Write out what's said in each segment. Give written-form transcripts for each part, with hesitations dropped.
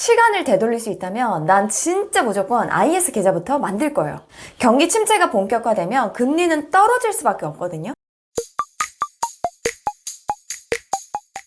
시간을 되돌릴 수 있다면 난 진짜 무조건 IS 계좌부터 만들 거예요. 경기 침체가 본격화되면 금리는 떨어질 수밖에 없거든요.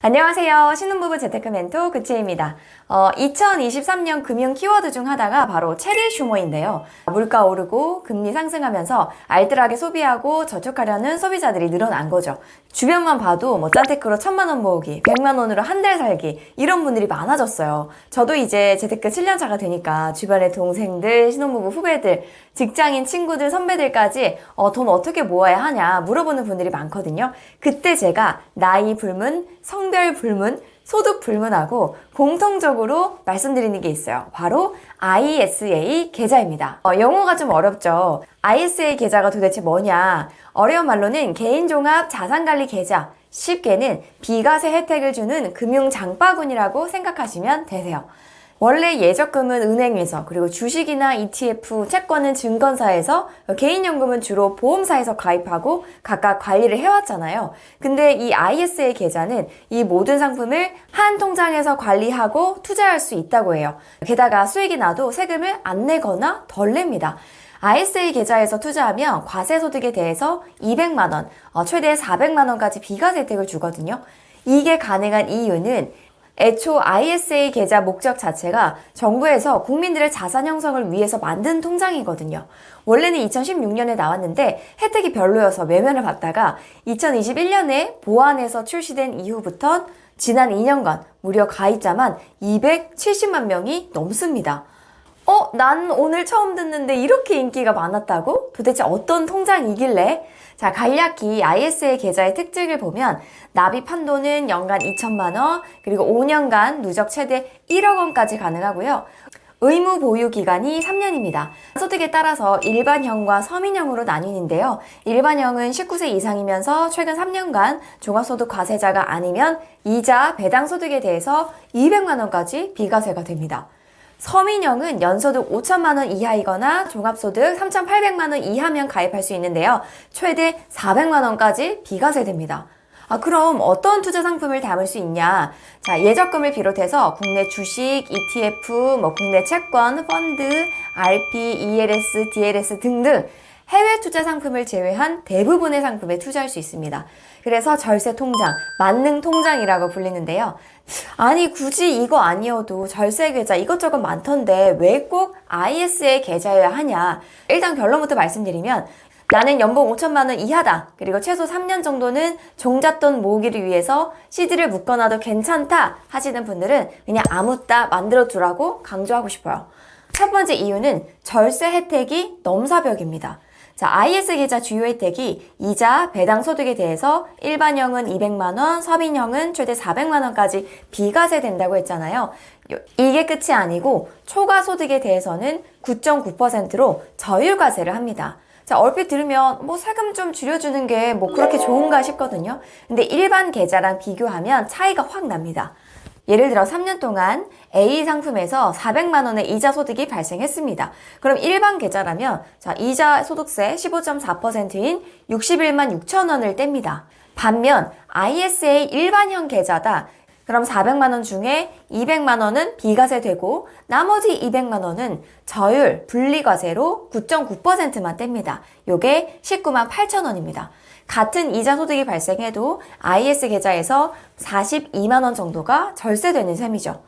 안녕하세요. 신혼부부 재테크 멘토 그치입니다. 2023년 금융 키워드 중 하나가 바로 체리 슈머인데요. 물가 오르고 금리 상승하면서 알뜰하게 소비하고 저축하려는 소비자들이 늘어난 거죠. 주변만 봐도 짠테크로 1,000만 원 모으기, 100만 원으로 한 달 살기 이런 분들이 많아졌어요. 저도 이제 재테크 7년 차가 되니까 주변의 동생들, 신혼부부 후배들, 직장인 친구들, 선배들까지 돈 어떻게 모아야 하냐 물어보는 분들이 많거든요. 그때 제가 나이 불문, 성별 불문, 소득 불문하고 공통적으로 말씀드리는 게 있어요. 바로 ISA 계좌입니다. 영어가 좀 어렵죠. ISA 계좌가 도대체 뭐냐? 어려운 말로는 개인종합 자산관리 계좌, 쉽게는 비과세 혜택을 주는 금융 장바구니라고 생각하시면 되세요. 원래 예적금은 은행에서, 그리고 주식이나 ETF, 채권은 증권사에서, 개인연금은 주로 보험사에서 가입하고 각각 관리를 해왔잖아요. 근데 이 ISA 계좌는 이 모든 상품을 한 통장에서 관리하고 투자할 수 있다고 해요. 게다가 수익이 나도 세금을 안 내거나 덜 냅니다. ISA 계좌에서 투자하면 과세소득에 대해서 200만 원, 최대 400만 원까지 비과세 혜택을 주거든요. 이게 가능한 이유는 애초 ISA 계좌 목적 자체가 정부에서 국민들의 자산 형성을 위해서 만든 통장이거든요. 원래는 2016년에 나왔는데 혜택이 별로여서 외면을 받다가 2021년에 보완해서 출시된 이후부터 지난 2년간 무려 가입자만 270만 명이 넘습니다. 난 오늘 처음 듣는데 이렇게 인기가 많았다고? 도대체 어떤 통장이길래? 자, 간략히 ISA 계좌의 특징을 보면 납입 한도는 연간 2천만 원, 그리고 5년간 누적 최대 1억 원까지 가능하고요. 의무 보유 기간이 3년입니다. 소득에 따라서 일반형과 서민형으로 나뉘는데요. 일반형은 19세 이상이면서 최근 3년간 종합소득 과세자가 아니면 이자, 배당 소득에 대해서 200만 원까지 비과세가 됩니다. 서민형은 연소득 5천만 원 이하이거나 종합소득 3,800만 원 이하면 가입할 수 있는데요. 최대 400만 원까지 비과세됩니다. 그럼 어떤 투자 상품을 담을 수 있냐? 자, 예적금을 비롯해서 국내 주식, ETF, 국내 채권, 펀드, RP, ELS, DLS 등등 해외 투자 상품을 제외한 대부분의 상품에 투자할 수 있습니다. 그래서 절세 통장, 만능 통장이라고 불리는데요. 아니 굳이 이거 아니어도 절세 계좌 이것저것 많던데 왜 꼭 ISA 계좌여야 하냐? 일단 결론부터 말씀드리면 나는 연봉 5천만 원 이하다. 그리고 최소 3년 정도는 종잣돈 모으기를 위해서 CD를 묶어놔도 괜찮다 하시는 분들은 그냥 아무 따 만들어두라고 강조하고 싶어요. 첫 번째 이유는 절세 혜택이 넘사벽입니다. 자, IS 계좌 주요 혜택이 이자, 배당 소득에 대해서 일반형은 200만 원, 서민형은 최대 400만 원까지 비과세 된다고 했잖아요. 이게 끝이 아니고 초과 소득에 대해서는 9.9%로 저율과세를 합니다. 자, 얼핏 들으면 세금 좀 줄여주는 게 그렇게 좋은가 싶거든요. 근데 일반 계좌랑 비교하면 차이가 확 납니다. 예를 들어 3년 동안 A 상품에서 400만 원의 이자 소득이 발생했습니다. 그럼 일반 계좌라면 이자 소득세 15.4%인 61만 6천 원을 뗍니다. 반면 ISA 일반형 계좌다. 그럼 400만 원 중에 200만 원은 비과세 되고 나머지 200만 원은 저율 분리과세로 9.9%만 뗍니다. 요게 19만 8천 원입니다. 같은 이자 소득이 발생해도 IS 계좌에서 42만 원 정도가 절세되는 셈이죠.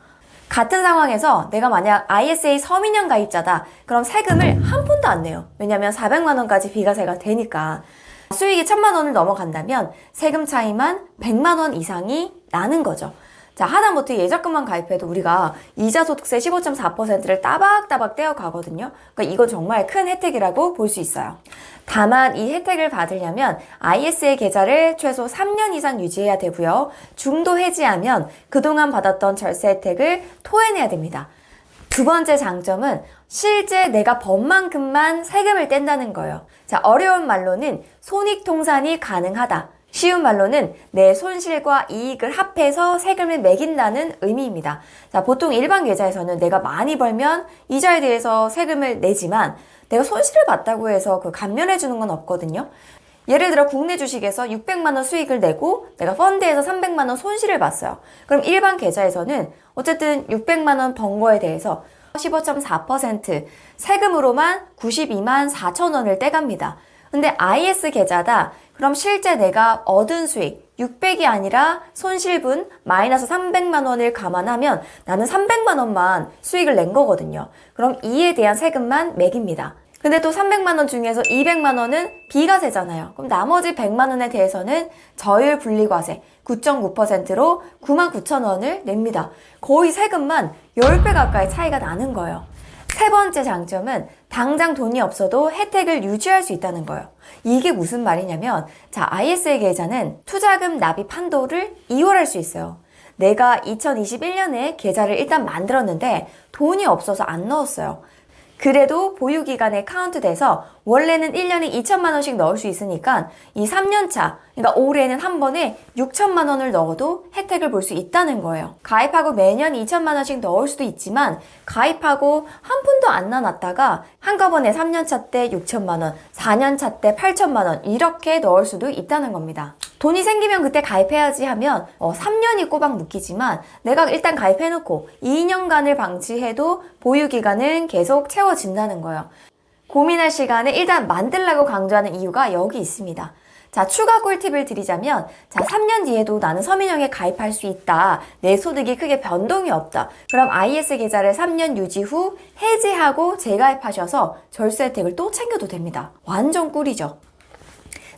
같은 상황에서 내가 만약 ISA 서민형 가입자다. 그럼 세금을 한 푼도 안 내요. 왜냐면 400만 원까지 비과세가 되니까. 수익이 1,000만 원을 넘어간다면 세금 차이만 100만 원 이상이 나는 거죠. 자, 하다못해 예적금만 가입해도 우리가 이자 소득세 15.4%를 따박따박 떼어가거든요. 그러니까 이건 정말 큰 혜택이라고 볼 수 있어요. 다만 이 혜택을 받으려면 ISA 계좌를 최소 3년 이상 유지해야 되고요. 중도 해지하면 그동안 받았던 절세 혜택을 토해내야 됩니다. 두 번째 장점은 실제 내가 번 만큼만 세금을 뗀다는 거예요. 자, 어려운 말로는 손익통산이 가능하다. 쉬운 말로는 내 손실과 이익을 합해서 세금을 매긴다는 의미입니다. 자, 보통 일반 계좌에서는 내가 많이 벌면 이자에 대해서 세금을 내지만 내가 손실을 봤다고 해서 감면해 주는 건 없거든요. 예를 들어 국내 주식에서 600만 원 수익을 내고 내가 펀드에서 300만 원 손실을 봤어요. 그럼 일반 계좌에서는 어쨌든 600만 원 번 거에 대해서 15.4% 세금으로만 92만 4천 원을 떼갑니다. 근데 IS 계좌다. 그럼 실제 내가 얻은 수익 600이 아니라 손실분 마이너스 300만 원을 감안하면 나는 300만 원만 수익을 낸 거거든요. 그럼 이에 대한 세금만 매깁니다. 근데 또 300만 원 중에서 200만 원은 비과세잖아요. 그럼 나머지 100만 원에 대해서는 저율 분리과세 9.9%로 9만 9천 원을 냅니다. 거의 세금만 10배 가까이 차이가 나는 거예요. 세 번째 장점은 당장 돈이 없어도 혜택을 유지할 수 있다는 거예요. 이게 무슨 말이냐면 자, ISA 계좌는 투자금 납입 한도를 이월할 수 있어요. 내가 2021년에 계좌를 일단 만들었는데 돈이 없어서 안 넣었어요. 그래도 보유기간에 카운트돼서 원래는 1년에 2천만 원씩 넣을 수 있으니까 이 3년차, 그러니까 올해는 한 번에 6천만 원을 넣어도 혜택을 볼 수 있다는 거예요. 가입하고 매년 2천만 원씩 넣을 수도 있지만 가입하고 한 푼도 안 나눴다가 한꺼번에 3년차 때 6천만 원, 4년차 때 8천만 원 이렇게 넣을 수도 있다는 겁니다. 돈이 생기면 그때 가입해야지 하면 3년이 꼬박 묶이지만 내가 일단 가입해놓고 2년간을 방치해도 보유기간은 계속 채워진다는 거예요. 고민할 시간에 일단 만들라고 강조하는 이유가 여기 있습니다. 자, 추가 꿀팁을 드리자면 자, 3년 뒤에도 나는 서민형에 가입할 수 있다. 내 소득이 크게 변동이 없다. 그럼 IS 계좌를 3년 유지 후 해지하고 재가입하셔서 절세 혜택을 또 챙겨도 됩니다. 완전 꿀이죠.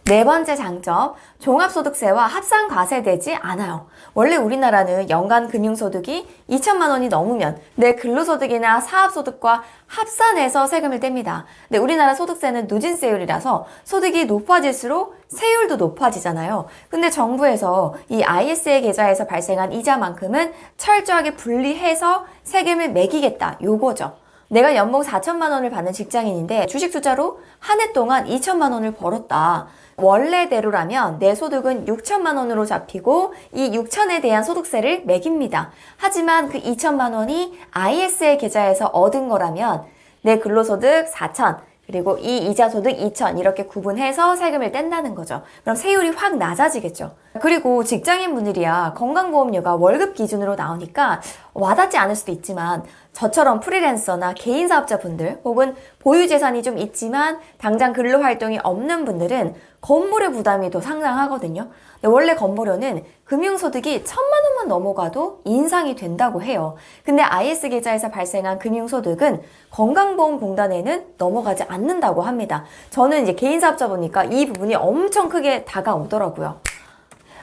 네 번째 장점, 종합소득세와 합산과세되지 않아요. 원래 우리나라는 연간 금융소득이 2천만 원이 넘으면 내 근로소득이나 사업소득과 합산해서 세금을 뗍니다. 근데 우리나라 소득세는 누진세율이라서 소득이 높아질수록 세율도 높아지잖아요. 근데 정부에서 이 ISA 계좌에서 발생한 이자만큼은 철저하게 분리해서 세금을 매기겠다, 요거죠. 내가 연봉 4천만 원을 받는 직장인인데 주식 투자로 한 해 동안 2천만 원을 벌었다. 원래대로라면 내 소득은 6천만 원으로 잡히고 이 6천에 대한 소득세를 매깁니다. 하지만 그 2천만 원이 ISA 계좌에서 얻은 거라면 내 근로소득 4천 그리고 이 이자소득 2천 이렇게 구분해서 세금을 뗀다는 거죠. 그럼 세율이 확 낮아지겠죠. 그리고 직장인분들이야 건강보험료가 월급 기준으로 나오니까 와닿지 않을 수도 있지만 저처럼 프리랜서나 개인사업자분들 혹은 보유재산이 좀 있지만 당장 근로활동이 없는 분들은 건보료 부담이 더 상당하거든요. 근데 원래 건보료는 금융소득이 1,000만 원만 넘어가도 인상이 된다고 해요. 근데 IS 계좌에서 발생한 금융소득은 건강보험공단에는 넘어가지 않는다고 합니다. 저는 이제 개인사업자보니까 이 부분이 엄청 크게 다가오더라고요.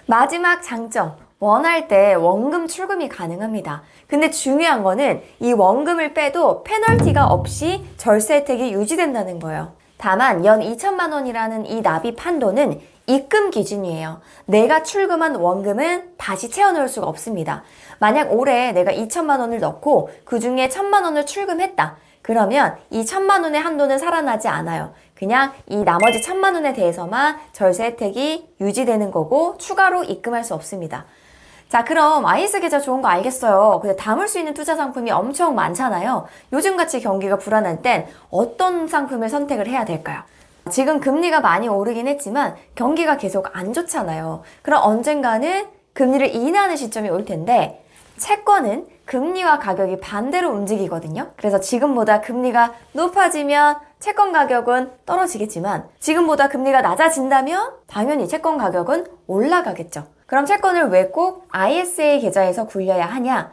마지막 장점. 원할 때 원금 출금이 가능합니다. 근데 중요한 거는 이 원금을 빼도 페널티가 없이 절세 혜택이 유지된다는 거예요. 다만 연 2천만 원이라는 이 납입 한도는 입금 기준이에요. 내가 출금한 원금은 다시 채워넣을 수가 없습니다. 만약 올해 내가 2천만 원을 넣고 그 중에 1,000만 원을 출금했다. 그러면 이 1,000만 원의 한도는 살아나지 않아요. 그냥 이 나머지 1,000만 원에 대해서만 절세 혜택이 유지되는 거고 추가로 입금할 수 없습니다. 자, 그럼 IS 계좌 좋은 거 알겠어요. 근데 담을 수 있는 투자 상품이 엄청 많잖아요. 요즘같이 경기가 불안할 땐 어떤 상품을 선택을 해야 될까요? 지금 금리가 많이 오르긴 했지만 경기가 계속 안 좋잖아요. 그럼 언젠가는 금리를 인하하는 시점이 올 텐데 채권은 금리와 가격이 반대로 움직이거든요. 그래서 지금보다 금리가 높아지면 채권 가격은 떨어지겠지만 지금보다 금리가 낮아진다면 당연히 채권 가격은 올라가겠죠. 그럼 채권을 왜 꼭 ISA 계좌에서 굴려야 하냐?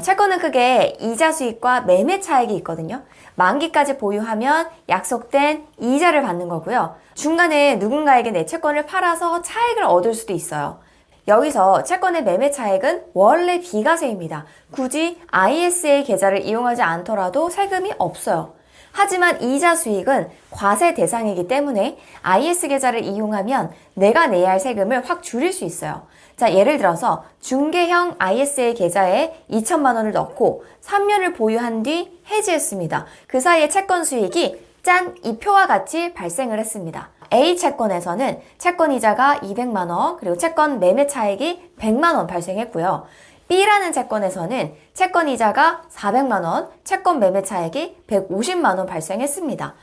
채권은 크게 이자 수익과 매매 차익이 있거든요. 만기까지 보유하면 약속된 이자를 받는 거고요. 중간에 누군가에게 내 채권을 팔아서 차익을 얻을 수도 있어요. 여기서 채권의 매매 차익은 원래 비과세입니다. 굳이 ISA 계좌를 이용하지 않더라도 세금이 없어요. 하지만 이자 수익은 과세 대상이기 때문에 IS 계좌를 이용하면 내가 내야 할 세금을 확 줄일 수 있어요. 자, 예를 들어서 중개형 ISA 계좌에 2천만 원을 넣고 3년을 보유한 뒤 해지했습니다. 그 사이에 채권 수익이 짠! 이 표와 같이 발생을 했습니다. A 채권에서는 채권 이자가 200만 원, 그리고 채권 매매 차익이 100만 원 발생했고요. B라는 채권에서는 채권 이자가 400만 원, 채권 매매 차익이 150만 원 발생했습니다.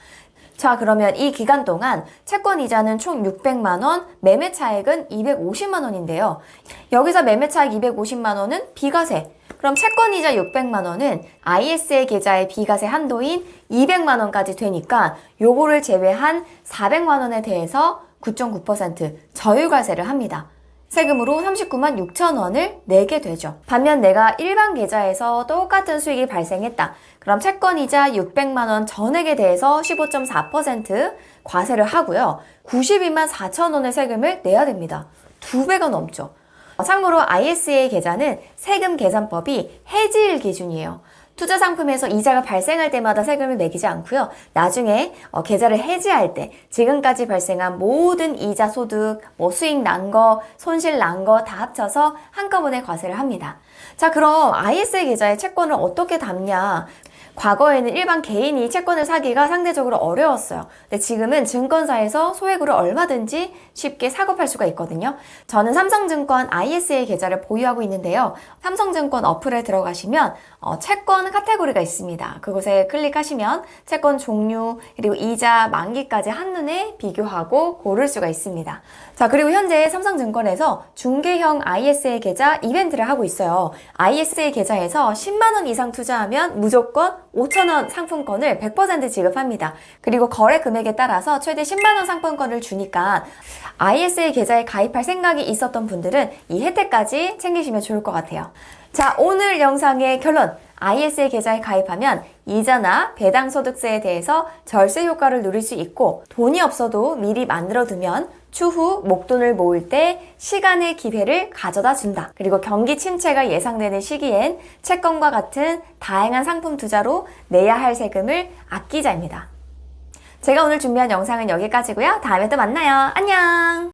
자, 그러면 이 기간 동안 채권 이자는 총 600만 원, 매매 차액은 250만 원인데요. 여기서 매매 차익 250만 원은 비과세. 그럼 채권 이자 600만 원은 ISA 계좌의 비과세 한도인 200만 원까지 되니까 요거를 제외한 400만 원에 대해서 9.9% 저율과세를 합니다. 세금으로 39만 6천 원을 내게 되죠. 반면 내가 일반 계좌에서 똑같은 수익이 발생했다. 그럼 채권이자 600만 원 전액에 대해서 15.4% 과세를 하고요. 92만 4천 원의 세금을 내야 됩니다. 2배가 넘죠. 참고로 ISA 계좌는 세금 계산법이 해지일 기준이에요. 투자 상품에서 이자가 발생할 때마다 세금을 매기지 않고요. 나중에 계좌를 해지할 때 지금까지 발생한 모든 이자 소득, 수익 난 거, 손실 난 거 다 합쳐서 한꺼번에 과세를 합니다. 자, 그럼 ISA 계좌에 채권을 어떻게 담냐? 과거에는 일반 개인이 채권을 사기가 상대적으로 어려웠어요. 근데 지금은 증권사에서 소액으로 얼마든지 쉽게 사고 팔 수가 있거든요. 저는 삼성증권 ISA 계좌를 보유하고 있는데요. 삼성증권 어플에 들어가시면 채권 카테고리가 있습니다. 그곳에 클릭하시면 채권 종류 그리고 이자 만기까지 한눈에 비교하고 고를 수가 있습니다. 자, 그리고 현재 삼성증권에서 중개형 ISA 계좌 이벤트를 하고 있어요. ISA 계좌에서 10만 원 이상 투자하면 무조건 5천 원 상품권을 100% 지급합니다. 그리고 거래 금액에 따라서 최대 10만 원 상품권을 주니까 ISA 계좌에 가입할 생각이 있었던 분들은 이 혜택까지 챙기시면 좋을 것 같아요. 자, 오늘 영상의 결론. ISA 계좌에 가입하면 이자나 배당 소득세에 대해서 절세 효과를 누릴 수 있고 돈이 없어도 미리 만들어두면 추후 목돈을 모을 때 시간의 기회를 가져다 준다. 그리고 경기 침체가 예상되는 시기엔 채권과 같은 다양한 상품 투자로 내야 할 세금을 아끼자입니다. 제가 오늘 준비한 영상은 여기까지고요. 다음에 또 만나요. 안녕!